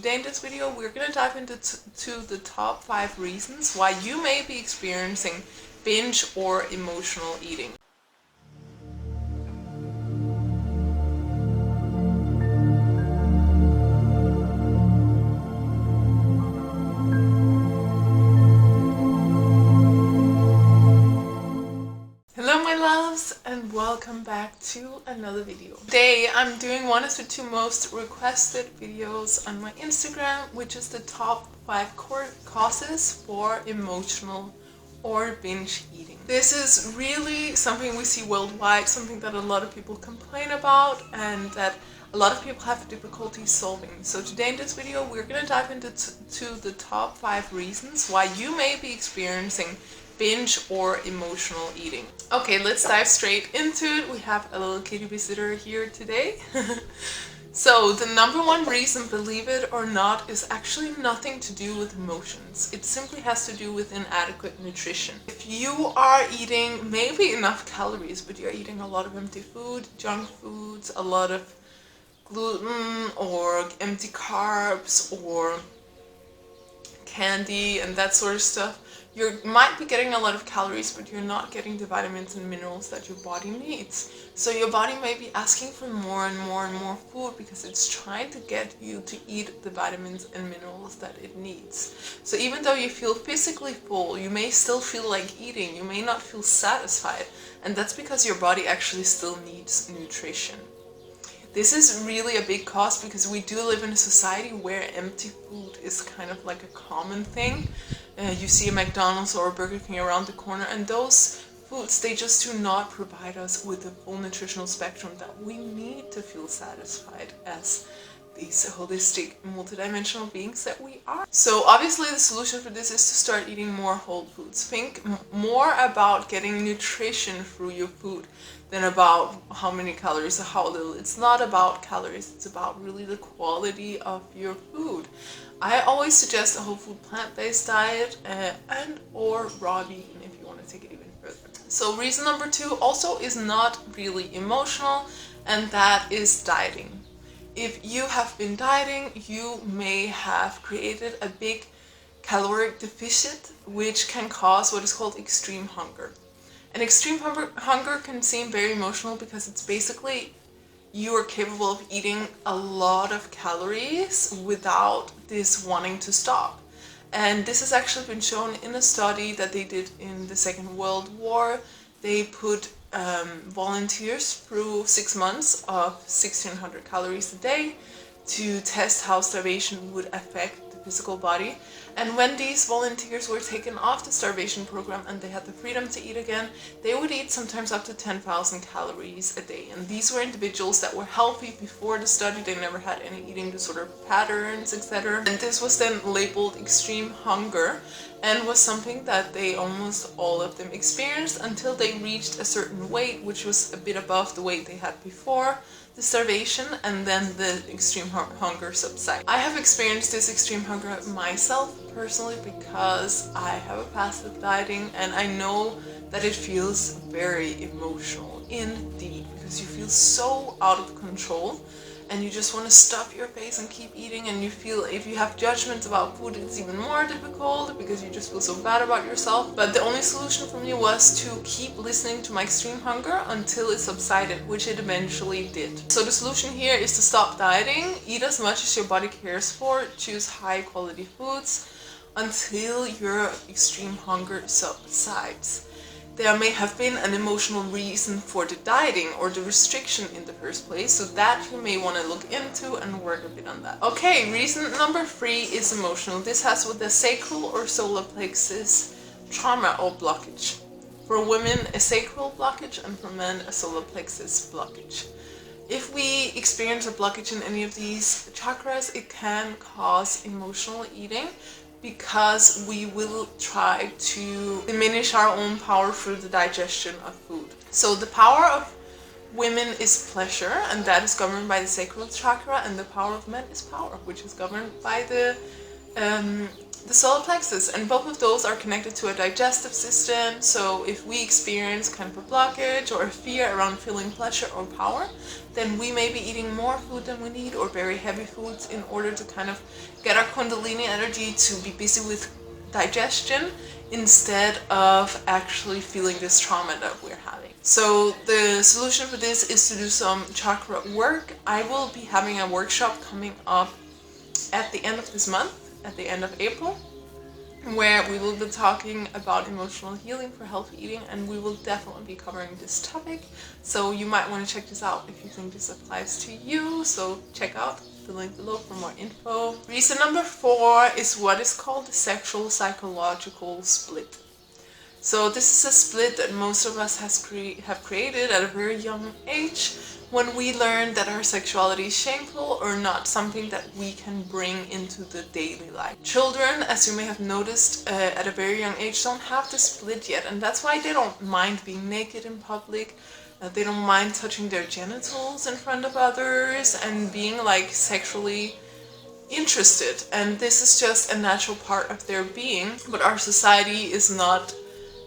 today in this video we're going to dive into the top 5 reasons why you may be experiencing binge or emotional eating. Hello my loves and welcome back to another video. Today I'm doing one of the 2 most requested videos on my Instagram, which is the top 5 causes for emotional or binge eating. This is really something we see worldwide, something that a lot of people complain about and that a lot of people have difficulty solving. So today in this video we're going to dive into the top 5 reasons why you may be experiencing binge or emotional eating. Okay, let's dive straight into it. We have a little kitty visitor here today. So the number 1 reason, believe it or not, is actually nothing to do with emotions. It simply has to do with inadequate nutrition. If you are eating maybe enough calories, but you're eating a lot of empty food, junk foods, a lot of gluten or empty carbs or candy and that sort of stuff, you might be getting a lot of calories, but you're not getting the vitamins and minerals that your body needs. So your body may be asking for more and more and more food because it's trying to get you to eat the vitamins and minerals that it needs. So even though you feel physically full, you may still feel like eating, you may not feel satisfied, and that's because your body actually still needs nutrition. This is really a big cause because we do live in a society where empty food is kind of like a common thing. You see a McDonald's or a Burger King around the corner, and those foods, they just do not provide us with the full nutritional spectrum that we need to feel satisfied as these holistic, multidimensional beings that we are. So obviously the solution for this is to start eating more whole foods. Think more about getting nutrition through your food than about how many calories or how little. It's not about calories, it's about really the quality of your food. I always suggest a whole food plant-based diet and or raw vegan if you want to take it even further. So reason number 2 also is not really emotional, and that is dieting. If you have been dieting, you may have created a big caloric deficit, which can cause what is called extreme hunger. And extreme hunger can seem very emotional because it's basically you are capable of eating a lot of calories without this wanting to stop. And this has actually been shown in a study that they did in the Second World War. They put volunteers through 6 months of 1600 calories a day to test how starvation would affect the physical body. And when these volunteers were taken off the starvation program and they had the freedom to eat again, they would eat sometimes up to 10,000 calories a day. And these were individuals that were healthy before the study, they never had any eating disorder patterns, etc. And this was then labeled extreme hunger and was something that they almost all of them experienced until they reached a certain weight, which was a bit above the weight they had before the starvation, and then the extreme hunger subsided. I have experienced this extreme hunger myself personally because I have a past of dieting, and I know that it feels very emotional indeed because you feel so out of control and you just want to stuff your face and keep eating, and you feel if you have judgments about food it's even more difficult because you just feel so bad about yourself. But the only solution for me was to keep listening to my extreme hunger until it subsided, which it eventually did. So the solution here is to stop dieting, eat as much as your body cares for, choose high quality foods until your extreme hunger subsides. There may have been an emotional reason for the dieting or the restriction in the first place, so that you may want to look into and work a bit on that. Okay, reason number 3 is emotional. This has with the sacral or solar plexus trauma or blockage. For women, a sacral blockage, and for men, a solar plexus blockage. If we experience a blockage in any of these chakras, it can cause emotional eating, because we will try to diminish our own power through the digestion of food. So the power of women is pleasure, and that is governed by the sacral chakra, and the power of men is power, which is governed by the the solar plexus, and both of those are connected to a digestive system. So if we experience kind of a blockage or a fear around feeling pleasure or power, then we may be eating more food than we need or very heavy foods in order to kind of get our kundalini energy to be busy with digestion instead of actually feeling this trauma that we're having. So the solution for this is to do some chakra work. I will be having a workshop coming up at the end of this month, at the end of April, where we will be talking about emotional healing for healthy eating, and we will definitely be covering this topic. So you might want to check this out if you think this applies to you. So check out the link below for more info. Reason number 4 is what is called the sexual psychological split. So this is a split that most of us have created at a very young age, when we learn that our sexuality is shameful or not something that we can bring into the daily life. Children, as you may have noticed, at a very young age don't have this split yet, and that's why they don't mind being naked in public. They don't mind touching their genitals in front of others and being like sexually interested, and this is just a natural part of their being, but our society is not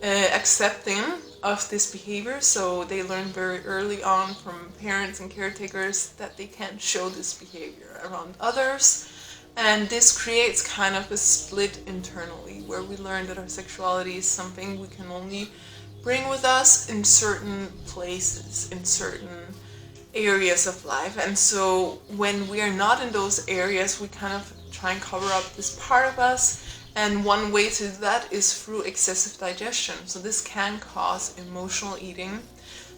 accepting of this behavior, so they learn very early on from parents and caretakers that they can't show this behavior around others, and this creates kind of a split internally where we learn that our sexuality is something we can only bring with us in certain places, in certain areas of life. And so when we are not in those areas, we kind of try and cover up this part of us, and one way to do that is through excessive digestion. So this can cause emotional eating.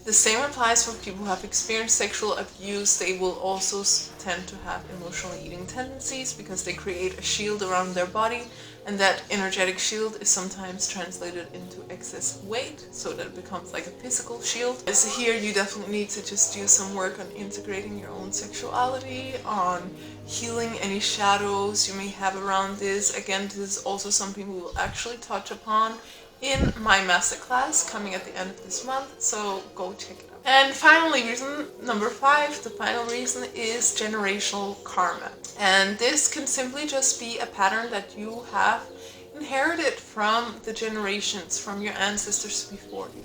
The same applies for people who have experienced sexual abuse. They will also tend to have emotional eating tendencies because they create a shield around their body, and that energetic shield is sometimes translated into excess weight, so that it becomes like a physical shield. So here you definitely need to just do some work on integrating your own sexuality, on healing any shadows you may have around this. Again, this is also something we will actually touch upon in my masterclass coming at the end of this month, so go check it out. And finally, reason number 5, the final reason, is generational karma. And this can simply just be a pattern that you have inherited from the generations, from your ancestors before you.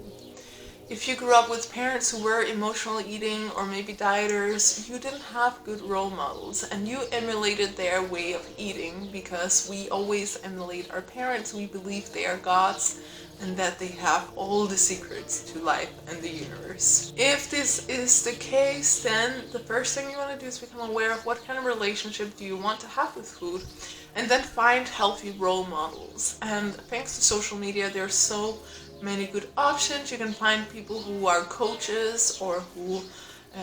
If you grew up with parents who were emotional eating or maybe dieters, you didn't have good role models, and you emulated their way of eating because we always emulate our parents. We believe they are gods and that they have all the secrets to life and the universe. If this is the case, then the first thing you want to do is become aware of what kind of relationship do you want to have with food, and then find healthy role models. And thanks to social media, there's so many good options. You can find people who are coaches or who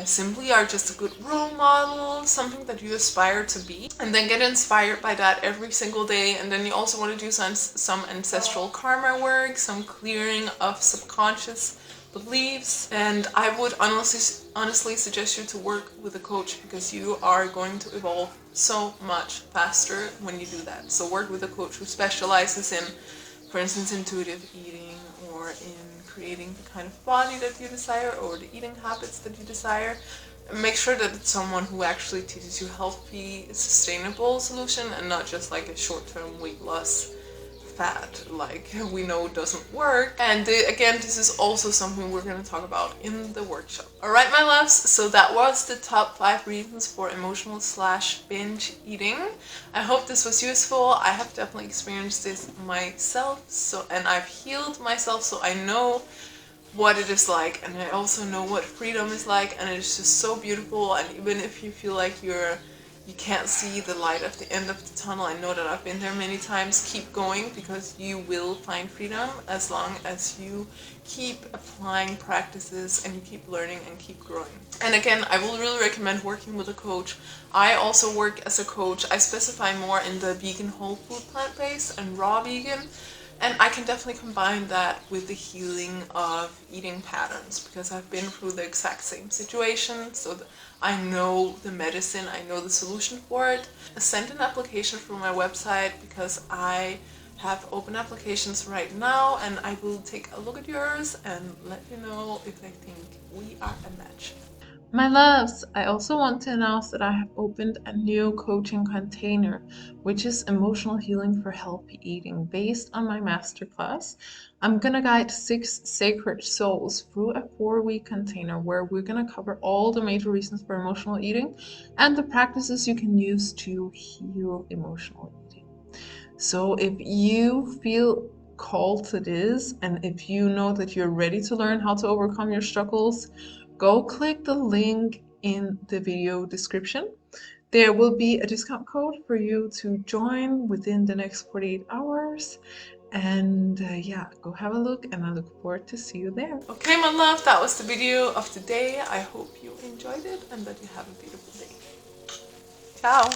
simply are just a good role model, something that you aspire to be, and then get inspired by that every single day. And then you also want to do some ancestral karma work, some clearing of subconscious beliefs, and I would honestly suggest you to work with a coach, because you are going to evolve so much faster when you do that. So work with a coach who specializes in, for instance, intuitive eating, or in creating the kind of body that you desire, or the eating habits that you desire. Make sure that it's someone who actually teaches you healthy, sustainable solution, and not just like a short-term weight loss fad, like we know doesn't work. And again, this is also something we're going to talk about in the workshop. Alright, my loves, so that was the top 5 reasons for emotional / binge eating. I hope this was useful. I have definitely experienced this myself, and I've healed myself, so I know what it is like, and I also know what freedom is like, and it's just so beautiful. And even if you feel like you can't see the light at the end of the tunnel, I know that I've been there many times. Keep going, because you will find freedom as long as you keep applying practices and you keep learning and keep growing. And again, I will really recommend working with a coach. I also work as a coach. I specify more in the vegan, whole food, plant-based, and raw vegan. And I can definitely combine that with the healing of eating patterns, because I've been through the exact same situation, so I know the medicine, I know the solution for it. Send an application through my website, because I have open applications right now, and I will take a look at yours and let you know if I think we are a match. My loves, I also want to announce that I have opened a new coaching container, which is emotional healing for healthy eating, based on my masterclass. I'm gonna guide 6 sacred souls through a 4-week container where we're gonna cover all the major reasons for emotional eating and the practices you can use to heal emotional eating. So if you feel called to this, and if you know that you're ready to learn how to overcome your struggles, go click the link in the video description. There will be a discount code for you to join within the next 48 hours. And yeah, go have a look, and I look forward to see you there. Okay, my love, that was the video of today. I hope you enjoyed it and that you have a beautiful day. Ciao.